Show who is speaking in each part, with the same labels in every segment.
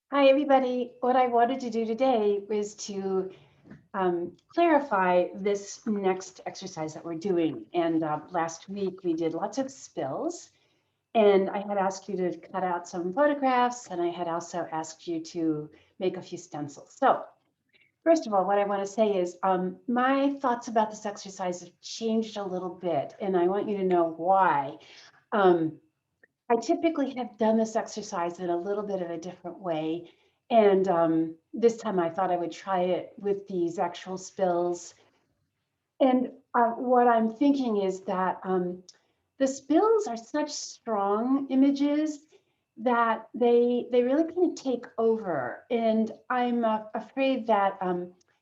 Speaker 1: Hi, everybody. What I wanted to do today was to clarify this next exercise that we're doing. And last week we did lots of spills, and I had asked you to cut out some photographs, and I had also asked you to make a few stencils. So first of all, what I want to say is my thoughts about this exercise have changed a little bit, and I want you to know why. Um, I typically have done this exercise in a little bit of a different way. And this time I thought I would try it with these actual spills. And what I'm thinking is that the spills are such strong images that they really kind of take over. And I'm afraid that,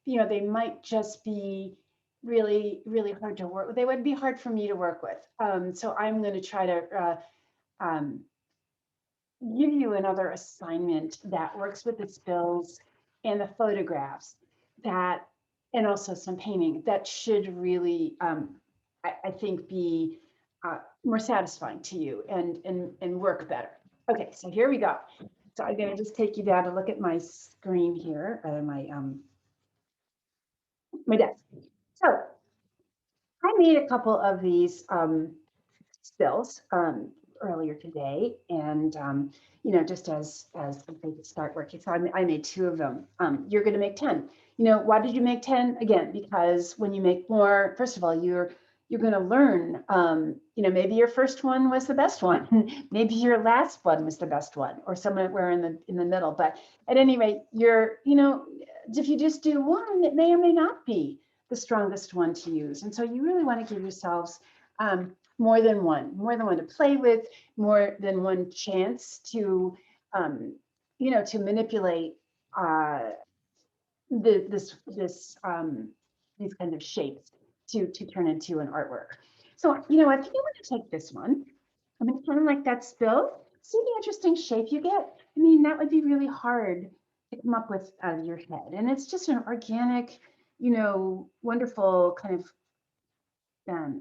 Speaker 1: they might just be really, really hard to work with. They would be hard for me to work with. So I'm going to try to um, give you another assignment that works with the spills and the photographs that, and also some painting that should really, I think, be more satisfying to you and work better. Okay, so here we go. So I'm going to just take you down to look at my screen here, my desk. So I made a couple of these stills earlier today, and just as a way to start working. So I made two of them. You're going to make 10. Why did you make 10? Again, because when you make more, first of all, you're going to learn. Maybe your first one was the best one. Maybe your last one was the best one, or somewhere in the middle. But at any rate, if you just do one, it may or may not be the strongest one to use. And so you really want to give yourselves more than one to play with, more than one chance to manipulate uh, the, this these kinds of shapes to turn into an artwork. So, if you want to take this one, I mean, kind of like that spill, see the interesting shape you get? I mean, that would be really hard to come up with out of your head. And it's just an organic, wonderful kind of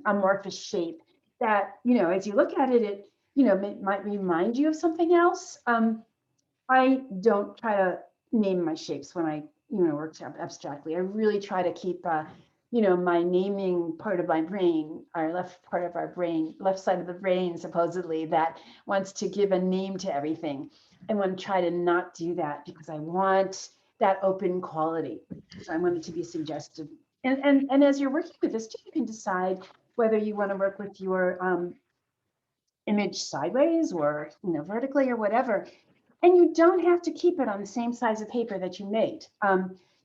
Speaker 1: amorphous shape that, as you look at it, might remind you of something else. I don't try to name my shapes when I, work abstractly. I really try to keep, my naming part of my brain, our left part of our brain, left side of the brain, supposedly, that wants to give a name to everything. I want to try to not do that because I want that open quality. So I want it to be suggestive. And as you're working with this too, you can decide whether you want to work with your image sideways or vertically or whatever. And you don't have to keep it on the same size of paper that you made.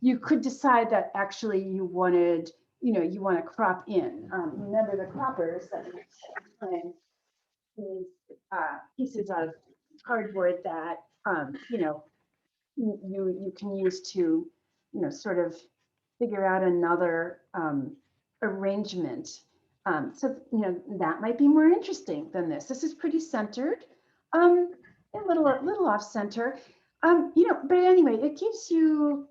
Speaker 1: You could decide that actually you wanted, you want to crop in. Remember the croppers that we these pieces of cardboard that you can use to sort of figure out another arrangement. So that might be more interesting than this. This is pretty centered, um, a little off center, but anyway, it gives you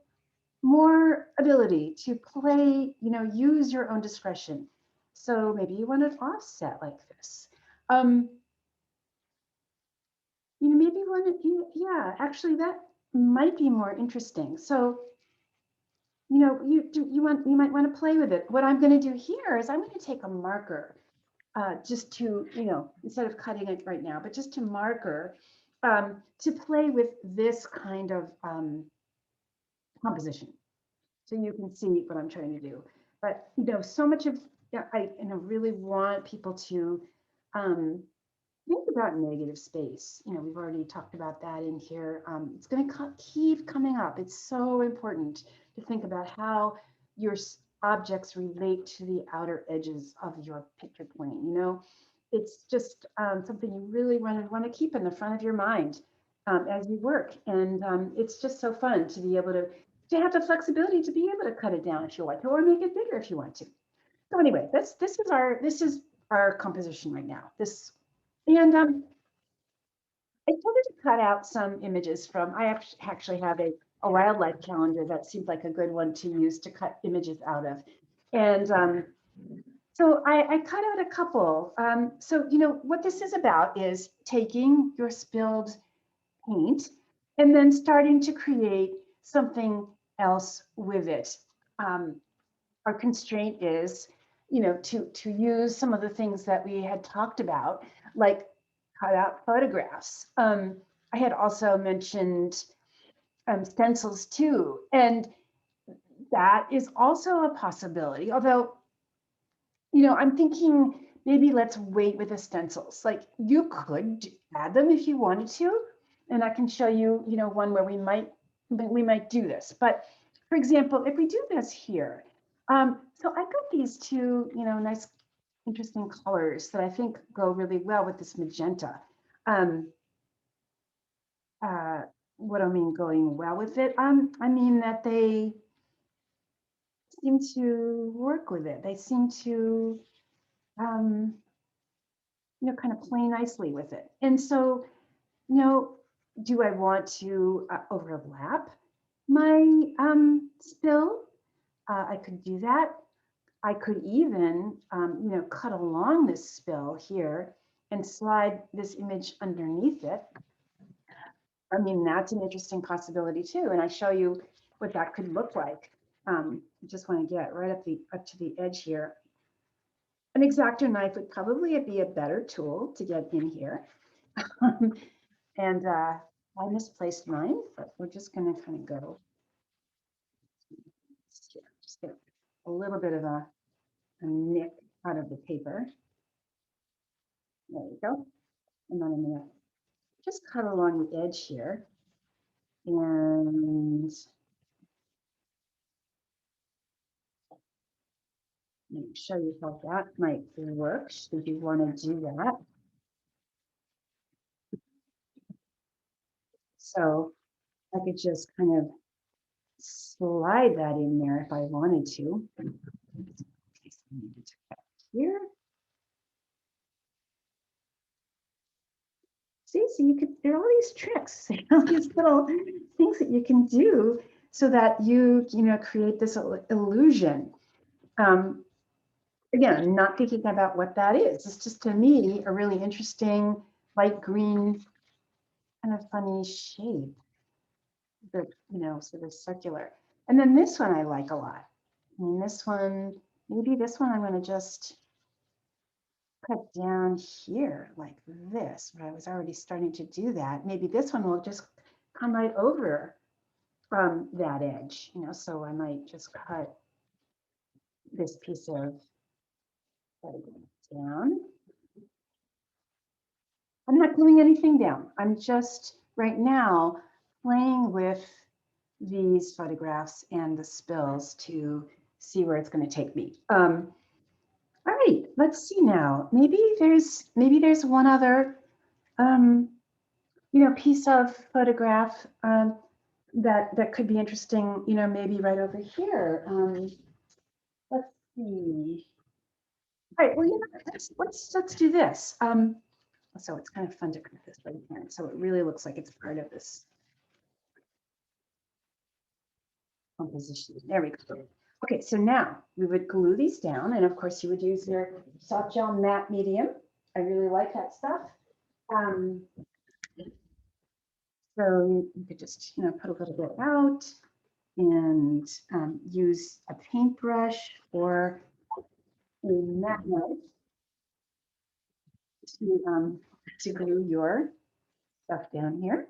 Speaker 1: more ability to play, use your own discretion. So maybe you want it offset like this. Um, maybe you want it, yeah, actually that might be more interesting. So you might want to play with it. What I'm going to do here is I'm going to take a marker, just to, instead of cutting it right now, but just to marker, to play with this kind of composition. So you can see what I'm trying to do. But so much of, yeah, I really want people to um, think about negative space. We've already talked about that in here. It's going to keep coming up. It's so important to think about how your objects relate to the outer edges of your picture plane. It's just something you really want to keep in the front of your mind as you work. And it's just so fun to be able to have the flexibility to be able to cut it down if you want to, or make it bigger if you want to. So anyway, this is our composition right now. This and I started to cut out some images from, I actually have a wildlife calendar that seemed like a good one to use to cut images out of. And so I cut out a couple. So, what this is about is taking your spilled paint and then starting to create something else with it. Our constraint is, to use some of the things that we had talked about, like cut out photographs. I had also mentioned stencils too, and that is also a possibility. Although, I'm thinking maybe let's wait with the stencils. Like you could add them if you wanted to, and I can show you, one where we might do this. But for example, if we do this here, so I got these two, nice, interesting colors that I think go really well with this magenta. What I mean going well with it, I mean that they seem to work with it. They seem to, kind of play nicely with it. And so, do I want to overlap my spill? I could do that. I could even, cut along this spill here and slide this image underneath it. I mean, that's an interesting possibility too. And I show you what that could look like. I just want to get right up to the edge here. An X-Acto knife would probably be a better tool to get in here. And I misplaced mine, but we're just going to kind of go. Just get a little bit of a nick out of the paper. There we go. And then I'm going to just cut along the edge here. And show you how that might work if you want to do that. So I could just kind of slide that in there if I wanted to. Here. See, so you could, there are all these tricks, all these little things that you can do so that you create this illusion. Again, not thinking about what that is. It's just, to me, a really interesting light green kind of funny shape that, sort of circular. And then this one I like a lot. I mean, this one, maybe this one I'm going to just cut down here like this, but I was already starting to do that. Maybe this one will just come right over from that edge, so I might just cut this piece of down. I'm not gluing anything down. I'm just right now playing with these photographs and the spills to see where it's going to take me. All right, let's see now. Maybe there's one other piece of photograph that could be interesting, maybe right over here. Let's see. All right, well, let's do this. So it's kind of fun to cut this right here. So it really looks like it's part of this composition. There we go. Okay, so now we would glue these down, and of course you would use your soft gel matte medium. I really like that stuff. So you could just, put a little bit out and use a paintbrush or a matte knife to glue your stuff down here.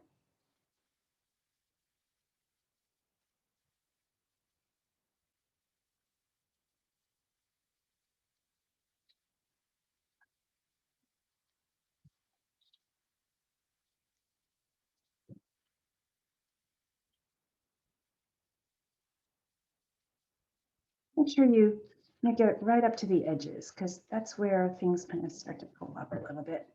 Speaker 1: Make sure you get it right up to the edges, because that's where things kind of start to pull up a little bit.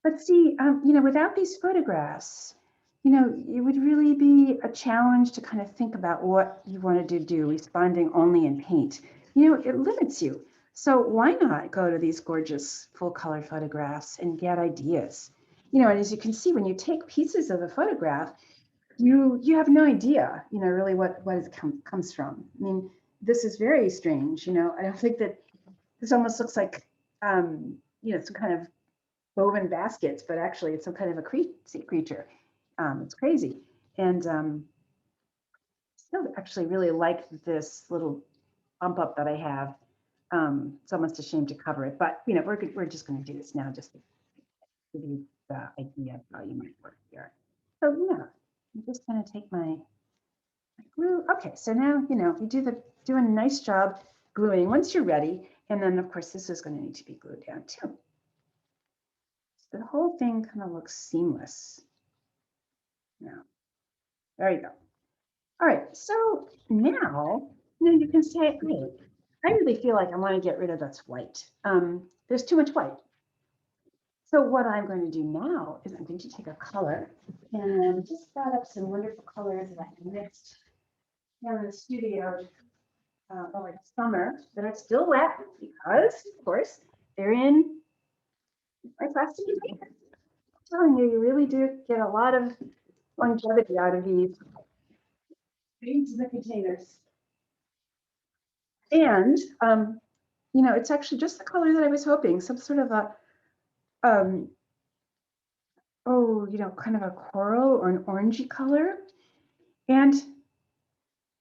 Speaker 1: But see, without these photographs, it would really be a challenge to kind of think about what you wanted to do, responding only in paint. It limits you. So why not go to these gorgeous full color photographs and get ideas? And as you can see, when you take pieces of a photograph, you have no idea, really what it comes from. I mean, this is very strange. I don't think that this almost looks like, some kind of woven baskets, but actually it's some kind of a sea creature. It's crazy. And still actually really like this little bump up that I have. It's almost a shame to cover it, but you know, we're just going to do this now just to give you the idea of how you might work here. So yeah, I'm just going to take my glue. Okay, so now, you know, you do a nice job gluing once you're ready. And then of course, this is going to need to be glued down too. So the whole thing kind of looks seamless. Now, there you go. All right, so now, you can say, hey, I really feel like I want to get rid of this white. There's too much white. So what I'm going to do now is I'm going to take a color and just got up some wonderful colors that I mixed here in the studio over the summer that are still wet because, of course, they're in my plastic container. I'm telling you, you really do get a lot of longevity out of these into the containers. And, you know, it's actually just the color that I was hoping, some sort of a, oh, you know, kind of a coral or an orangey color. And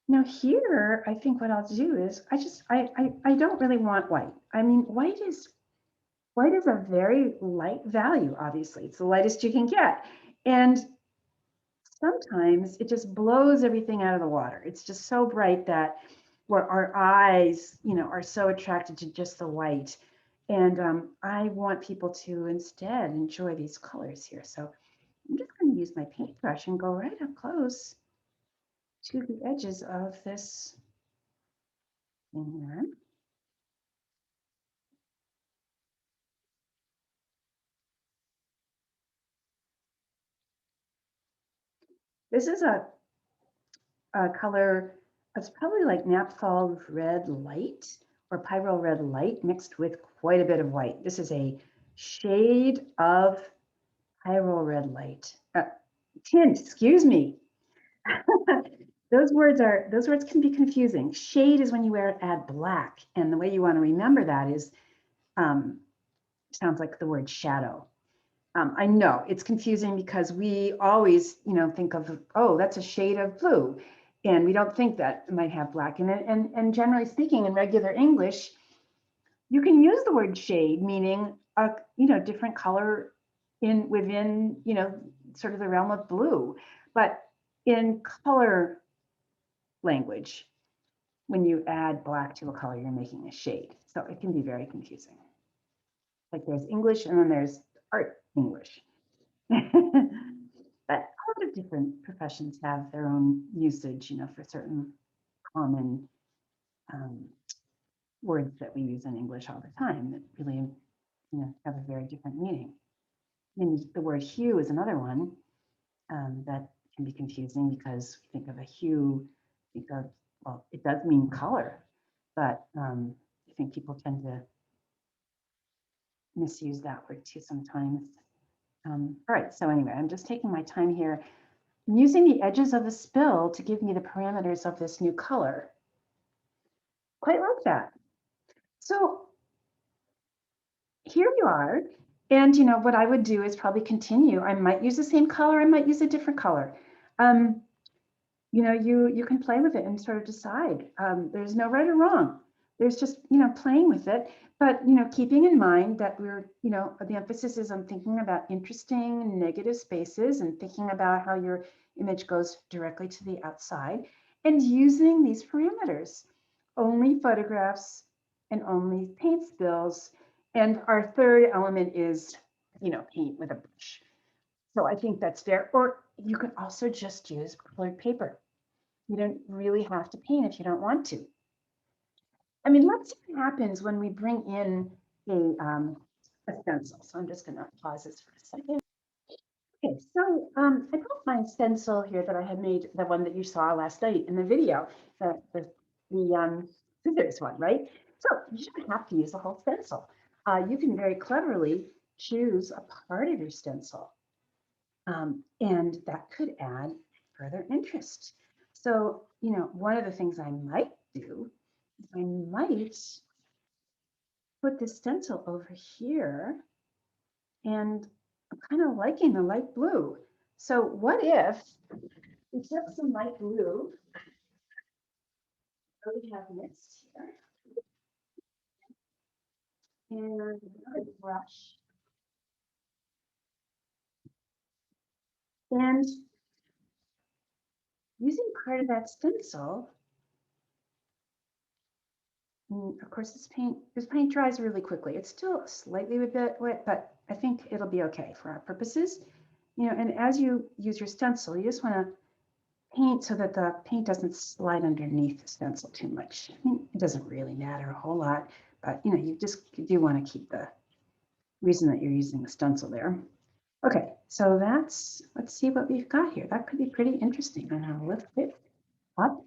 Speaker 1: now here, I think what I'll do is I don't really want white. I mean, white is a very light value, obviously. It's the lightest you can get. And sometimes it just blows everything out of the water. It's just so bright that where our eyes, you know, are so attracted to just the white. And I want people to instead enjoy these colors here. So I'm just going to use my paintbrush and go right up close to the edges of this thing here. This is a color that's probably like Naphthol red light or Pyrrole red light mixed with quite a bit of white. This is a shade of Pyrrole red light. Tint, excuse me. Those words can be confusing. Shade is when you add black, and the way you want to remember that is sounds like the word shadow. I know it's confusing because we always, you know, think of, oh, that's a shade of blue, and we don't think that it might have black in it. And generally speaking, in regular English, you can use the word shade, meaning a, you know, different color within, you know, sort of the realm of blue. But in color language, when you add black to a color, you're making a shade. So it can be very confusing. Like there's English and then there's art English. But a lot of different professions have their own usage, you know, for certain common words that we use in English all the time that really, you know, have a very different meaning. And the word hue is another one that can be confusing because we think of a hue, because, well, it does mean color, but I think people tend to misuse that word too sometimes. All right, so anyway, I'm just taking my time here. I'm using the edges of the spill to give me the parameters of this new color. Quite like that. So here you are. And you know what I would do is probably continue. I might use the same color, I might use a different color. You know, you can play with it and sort of decide. There's no right or wrong. There's just, you know, playing with it. But, you know, keeping in mind that we're, you know, the emphasis is on thinking about interesting negative spaces and thinking about how your image goes directly to the outside and using these parameters. Only photographs and only paint spills. And our third element is, you know, paint with a brush. So I think that's fair. Or you can also just use colored paper. You don't really have to paint if you don't want to. I mean, let's see what happens when we bring in a stencil. So I'm just going to pause this for a second. Okay, so I put my stencil here that I had made, the one that you saw last night in the video, the scissors one, right? So you don't have to use the whole stencil. You can very cleverly choose a part of your stencil. And that could add further interest. So, you know, one of the things I might do is I might put the stencil over here And I'm kind of liking the light blue. So what if we took some light blue that we have mixed here and another brush and using part of that stencil. Of course, this paint dries really quickly. It's still slightly a bit wet, but I think it'll be okay for our purposes. And as you use your stencil, you just want to paint so that the paint doesn't slide underneath the stencil too much. I mean, it doesn't really matter a whole lot, but you do want to keep the reason that you're using the stencil there. Okay, so let's see what we've got here. That could be pretty interesting. And I'll lift it up.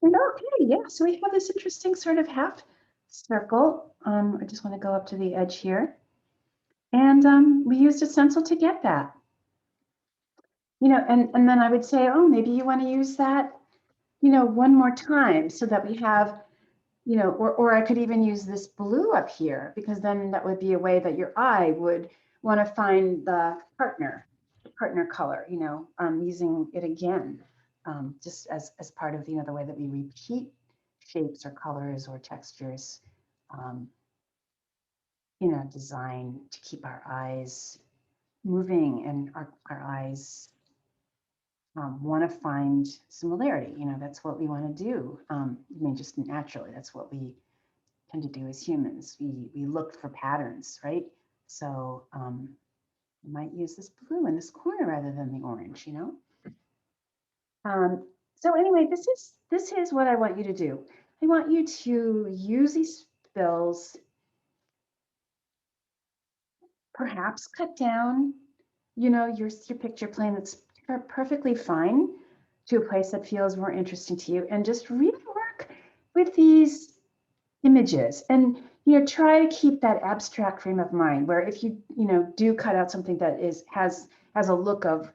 Speaker 1: And okay, yeah, so we have this interesting sort of half circle. I just want to go up to the edge here. And we used a stencil to get that. And then I would say, oh, maybe you want to use that, one more time so that we have, or I could even use this blue up here, because then that would be a way that your eye would want to find the partner color, using it again, just as part of, the way that we repeat shapes or colors or textures, um, design to keep our eyes moving and our eyes want to find similarity. That's what we want to do. I mean, just naturally, that's what we tend to do as humans. We look for patterns, right? So we might use this blue in this corner rather than the orange, So anyway, this is what I want you to do. I want you to use these spills, perhaps cut down, your picture plane. That's perfectly fine to a place that feels more interesting to you, and just really work with these images, and try to keep that abstract frame of mind where if you do cut out something that has a look of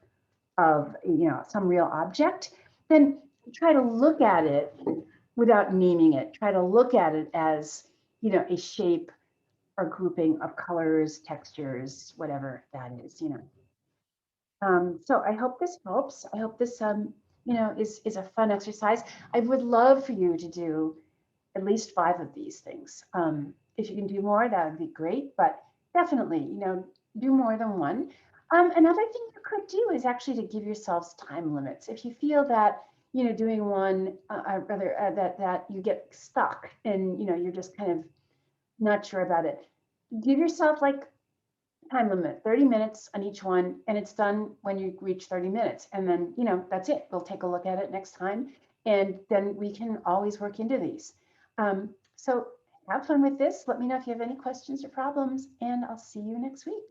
Speaker 1: some real object, then try to look at it without naming it. Try to look at it as a shape or grouping of colors, textures, whatever that is. So I hope this helps. I hope this is a fun exercise. I would love for you to do at least 5 of these things. If you can do more, that would be great, but definitely, do more than one. Another thing you could do is actually to give yourselves time limits. If you feel that, doing one, that you get stuck and, you're just kind of not sure about it, give yourself like time limit, 30 minutes on each one, and it's done when you reach 30 minutes. And then, that's it. We'll take a look at it next time. And then we can always work into these. So have fun with this. Let me know if you have any questions or problems, and I'll see you next week.